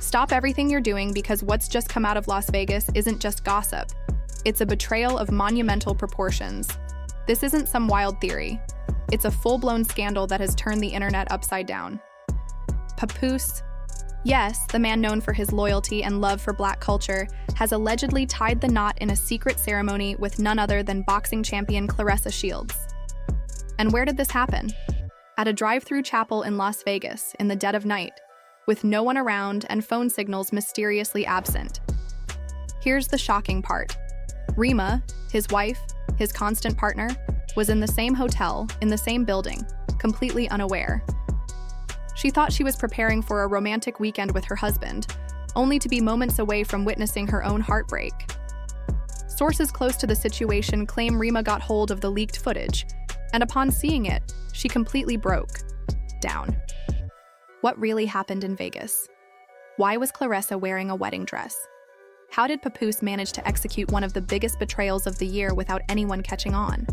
Stop everything you're doing because what's just come out of Las Vegas isn't just gossip. It's a betrayal of monumental proportions. This isn't some wild theory. It's a full-blown scandal that has turned the internet upside down. Papoose, yes, the man known for his loyalty and love for Black culture, has allegedly tied the knot in a secret ceremony with none other than boxing champion Claressa Shields. And where did this happen? At a drive-through chapel in Las Vegas in the dead of night, with no one around and phone signals mysteriously absent. Here's the shocking part. Remy, his wife, his constant partner, was in the same hotel, in the same building, completely unaware. She thought she was preparing for a romantic weekend with her husband, only to be moments away from witnessing her own heartbreak. Sources close to the situation claim Remy got hold of the leaked footage, and upon seeing it, she completely broke down. What really happened in Vegas? Why was Claressa wearing a wedding dress? How did Papoose manage to execute one of the biggest betrayals of the year without anyone catching on?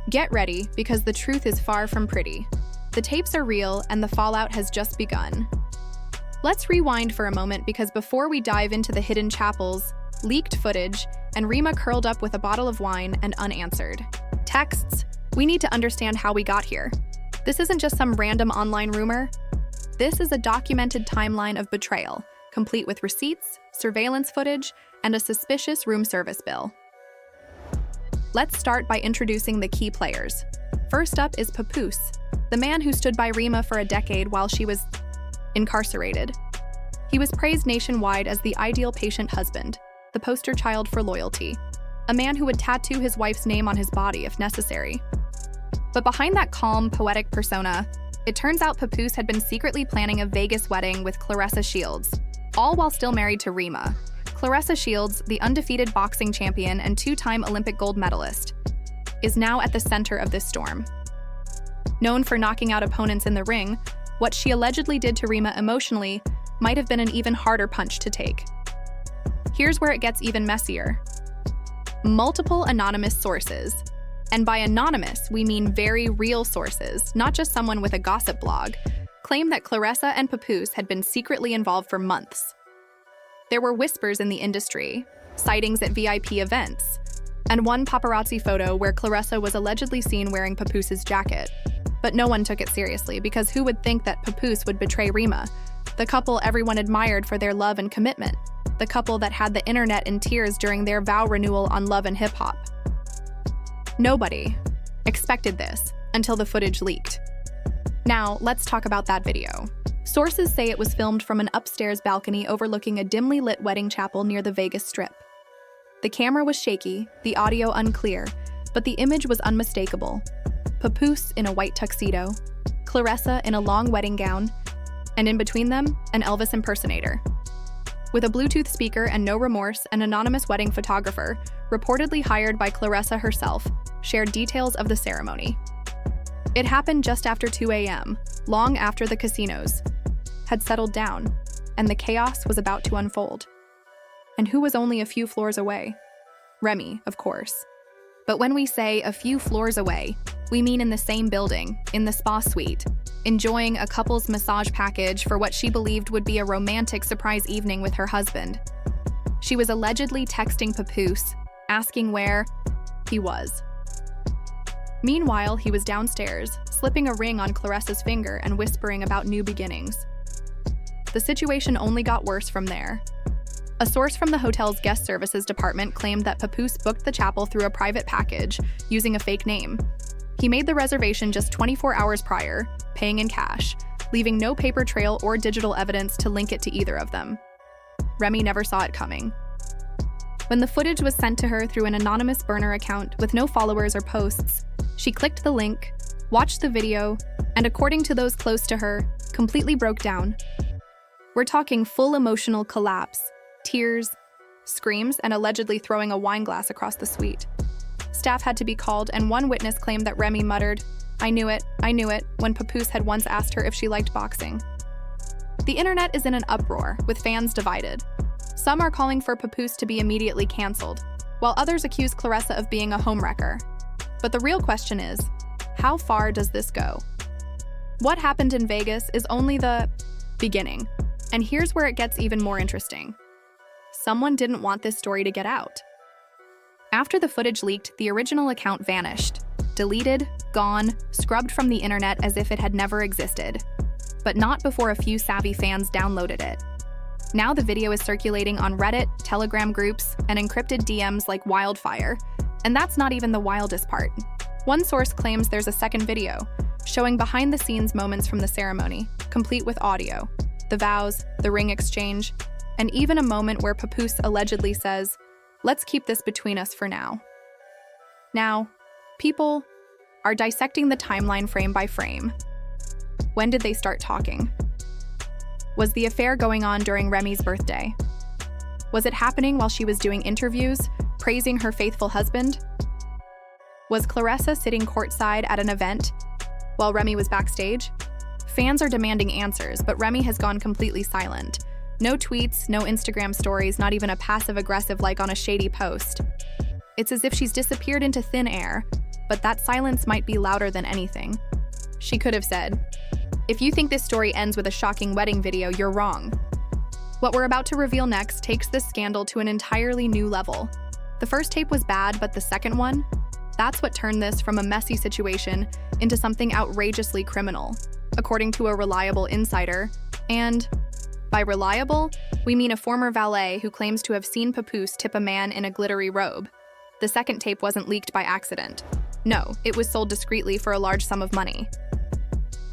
Get ready, because the truth is far from pretty. The tapes are real, and the fallout has just begun. Let's rewind for a moment, because before we dive into the hidden chapels, leaked footage, and Remy curled up with a bottle of wine and unanswered texts, we need to understand how we got here. This isn't just some random online rumor. This is a documented timeline of betrayal, complete with receipts, surveillance footage, and a suspicious room service bill. Let's start by introducing the key players. First up is Papoose, the man who stood by Remy for a decade while she was incarcerated. He was praised nationwide as the ideal patient husband, the poster child for loyalty, a man who would tattoo his wife's name on his body if necessary. But behind that calm, poetic persona, it turns out Papoose had been secretly planning a Vegas wedding with Claressa Shields, all while still married to Remy. Claressa Shields, the undefeated boxing champion and two-time Olympic gold medalist, is now at the center of this storm. Known for knocking out opponents in the ring, what she allegedly did to Remy emotionally might have been an even harder punch to take. Here's where it gets even messier. Multiple anonymous sources, and by anonymous we mean very real sources, not just someone with a gossip blog, claim that Claressa and Papoose had been secretly involved for months. There were whispers in the industry, sightings at VIP events, and one paparazzi photo where Claressa was allegedly seen wearing Papoose's jacket. But no one took it seriously, because who would think that Papoose would betray Remy, the couple everyone admired for their love and commitment, the couple that had the internet in tears during their vow renewal on Love and Hip Hop. Nobody expected this until the footage leaked. Now, let's talk about that video. Sources say it was filmed from an upstairs balcony overlooking a dimly lit wedding chapel near the Vegas Strip. The camera was shaky, the audio unclear, but the image was unmistakable. Papoose in a white tuxedo, Claressa in a long wedding gown, and in between them, an Elvis impersonator. With a Bluetooth speaker and no remorse, an anonymous wedding photographer, reportedly hired by Claressa herself, shared details of the ceremony. It happened just after 2 a.m., long after the casinos had settled down, and the chaos was about to unfold. And who was only a few floors away? Remy, of course. But when we say a few floors away, we mean in the same building, in the spa suite, enjoying a couple's massage package for what she believed would be a romantic surprise evening with her husband. She was allegedly texting Papoose, asking where he was. Meanwhile, he was downstairs, slipping a ring on Claressa's finger and whispering about new beginnings. The situation only got worse from there. A source from the hotel's guest services department claimed that Papoose booked the chapel through a private package, using a fake name. He made the reservation just 24 hours prior, paying in cash, leaving no paper trail or digital evidence to link it to either of them. Remy never saw it coming. When the footage was sent to her through an anonymous burner account with no followers or posts, she clicked the link, watched the video, and according to those close to her, completely broke down. We're talking full emotional collapse, tears, screams, and allegedly throwing a wine glass across the suite. Staff had to be called, and one witness claimed that Remy muttered, I knew it," when Papoose had once asked her if she liked boxing. The internet is in an uproar, with fans divided. Some are calling for Papoose to be immediately canceled, while others accuse Claressa of being a homewrecker. But the real question is, how far does this go? What happened in Vegas is only the beginning. And here's where it gets even more interesting. Someone didn't want this story to get out. After the footage leaked, the original account vanished. Deleted, gone, scrubbed from the internet as if it had never existed. But not before a few savvy fans downloaded it. Now the video is circulating on Reddit, Telegram groups, and encrypted DMs like wildfire. And that's not even the wildest part. One source claims there's a second video, showing behind-the-scenes moments from the ceremony, complete with audio, the vows, the ring exchange, and even a moment where Papoose allegedly says, "Let's keep this between us for now." Now, people are dissecting the timeline frame by frame. When did they start talking? Was the affair going on during Remy's birthday? Was it happening while she was doing interviews, praising her faithful husband? Was Claressa sitting courtside at an event while Remy was backstage? Fans are demanding answers, but Remy has gone completely silent. No tweets, no Instagram stories, not even a passive-aggressive like on a shady post. It's as if she's disappeared into thin air, but that silence might be louder than anything. She could have said, "If you think this story ends with a shocking wedding video, you're wrong." What we're about to reveal next takes this scandal to an entirely new level. The first tape was bad, but the second one? That's what turned this from a messy situation into something outrageously criminal, according to a reliable insider. And by reliable, we mean a former valet who claims to have seen Papoose tip a man in a glittery robe. The second tape wasn't leaked by accident. No, it was sold discreetly for a large sum of money.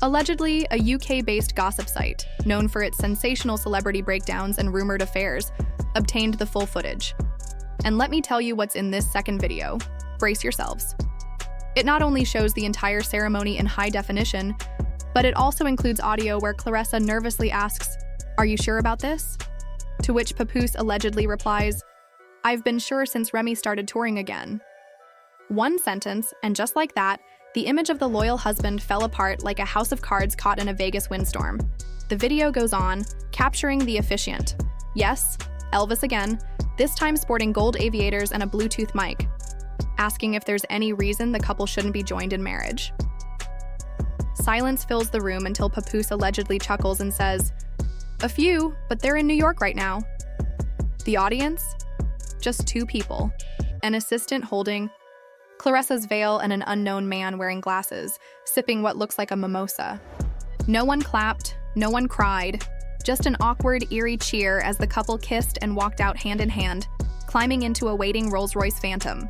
Allegedly, a UK-based gossip site, known for its sensational celebrity breakdowns and rumored affairs, obtained the full footage. And let me tell you what's in this second video. Brace yourselves. It not only shows the entire ceremony in high definition, but it also includes audio where Claressa nervously asks, "Are you sure about this?" To which Papoose allegedly replies, "I've been sure since Remy started touring again." One sentence, and just like that, the image of the loyal husband fell apart like a house of cards caught in a Vegas windstorm. The video goes on, capturing the officiant. Yes, Elvis again, this time sporting gold aviators and a Bluetooth mic, asking if there's any reason the couple shouldn't be joined in marriage. Silence fills the room until Papoose allegedly chuckles and says, "A few, but they're in New York right now." The audience? Just two people. An assistant holding Claressa's veil and an unknown man wearing glasses, sipping what looks like a mimosa. No one clapped, no one cried, just an awkward, eerie cheer as the couple kissed and walked out hand in hand, climbing into a waiting Rolls-Royce Phantom.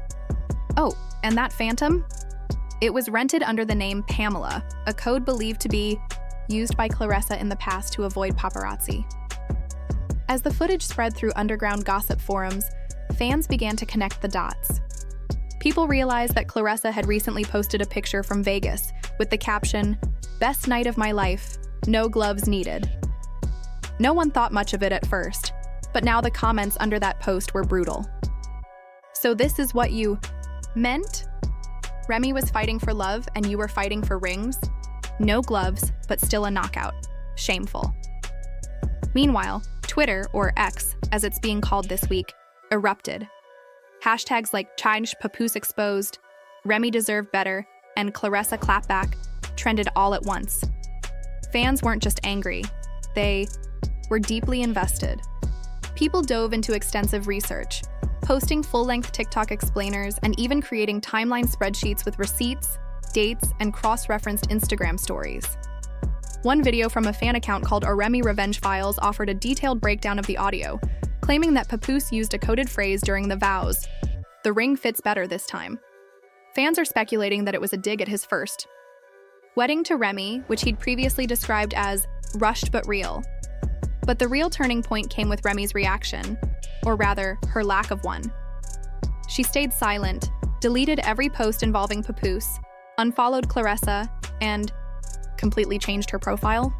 Oh, and that Phantom? It was rented under the name Pamela, a code believed to be used by Claressa in the past to avoid paparazzi. As the footage spread through underground gossip forums, fans began to connect the dots. People realized that Claressa had recently posted a picture from Vegas with the caption, "Best night of my life, no gloves needed." No one thought much of it at first, but now the comments under that post were brutal. "So this is what you meant? Remy was fighting for love and you were fighting for rings? No gloves, but still a knockout. Shameful." Meanwhile, Twitter, or X, as it's being called this week, erupted. Hashtags like "Change Papoose exposed," "Remy deserved better," and "Claressa clapback" trended all at once. Fans weren't just angry, they were deeply invested. People dove into extensive research, posting full-length TikTok explainers and even creating timeline spreadsheets with receipts, dates, and cross-referenced Instagram stories. One video from a fan account called Remy Revenge Files offered a detailed breakdown of the audio, claiming that Papoose used a coded phrase during the vows. "The ring fits better this time." Fans are speculating that it was a dig at his first wedding to Remy, which he'd previously described as rushed but real. But the real turning point came with Remy's reaction, or rather, her lack of one. She stayed silent, deleted every post involving Papoose, unfollowed Claressa, and completely changed her profile.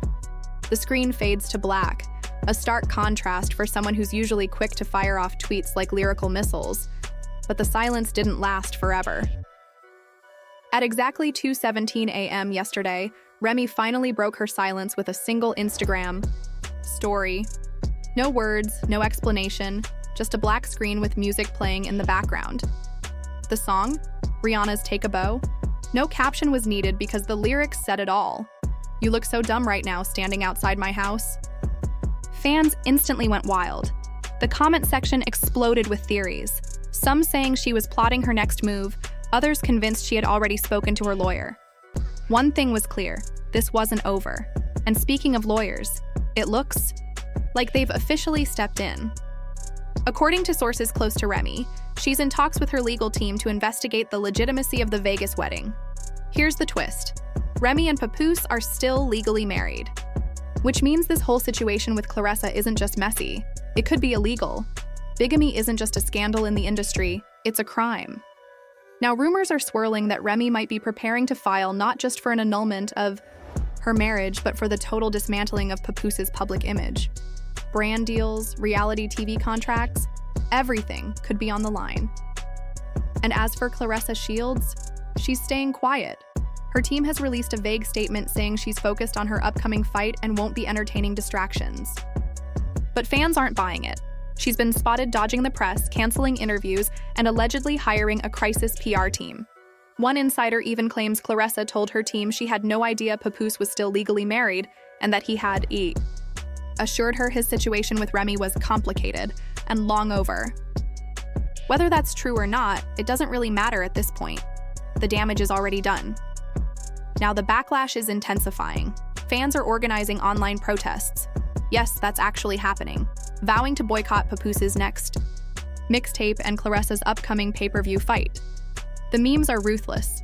The screen fades to black, a stark contrast for someone who's usually quick to fire off tweets like lyrical missiles. But the silence didn't last forever. At exactly 2:17 a.m. yesterday, Remy finally broke her silence with a single Instagram story. No words, no explanation, just a black screen with music playing in the background. The song, Rihanna's "Take a Bow," no caption was needed because the lyrics said it all. "You look so dumb right now standing outside my house." Fans instantly went wild. The comment section exploded with theories, some saying she was plotting her next move, others convinced she had already spoken to her lawyer. One thing was clear, this wasn't over. And speaking of lawyers, it looks like they've officially stepped in. According to sources close to Remy, she's in talks with her legal team to investigate the legitimacy of the Vegas wedding. Here's the twist. Remy and Papoose are still legally married, which means this whole situation with Claressa isn't just messy, it could be illegal. Bigamy isn't just a scandal in the industry, it's a crime. Now, rumors are swirling that Remy might be preparing to file not just for an annulment of her marriage, but for the total dismantling of Papoose's public image. Brand deals, reality TV contracts, everything could be on the line. And as for Claressa Shields, she's staying quiet. Her team has released a vague statement saying she's focused on her upcoming fight and won't be entertaining distractions. But fans aren't buying it. She's been spotted dodging the press, canceling interviews, and allegedly hiring a crisis PR team. One insider even claims Claressa told her team she had no idea Papoose was still legally married and that he had assured her his situation with Remy was complicated and long over. Whether that's true or not, it doesn't really matter at this point. The damage is already done. Now the backlash is intensifying. Fans are organizing online protests. Yes, that's actually happening, vowing to boycott Papoose's next mixtape and Claressa's upcoming pay-per-view fight. The memes are ruthless.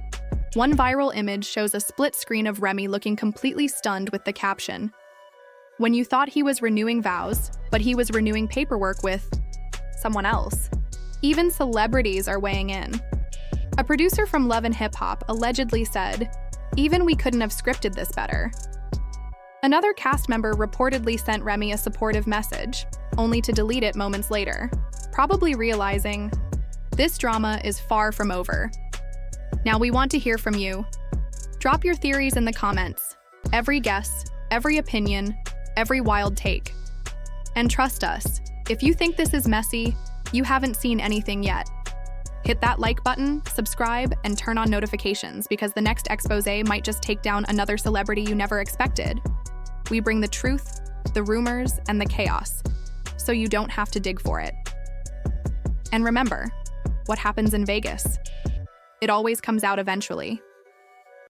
One viral image shows a split screen of Remy looking completely stunned with the caption, "When you thought he was renewing vows, but he was renewing paperwork with someone else." Even celebrities are weighing in. A producer from Love and Hip Hop allegedly said, "Even we couldn't have scripted this better." Another cast member reportedly sent Remy a supportive message, only to delete it moments later, probably realizing this drama is far from over. Now we want to hear from you. Drop your theories in the comments. Every guess, every opinion, every wild take. And trust us, if you think this is messy, you haven't seen anything yet. Hit that like button, subscribe, and turn on notifications because the next expose might just take down another celebrity you never expected. We bring the truth, the rumors, and the chaos, so you don't have to dig for it. And remember, what happens in Vegas? It always comes out eventually.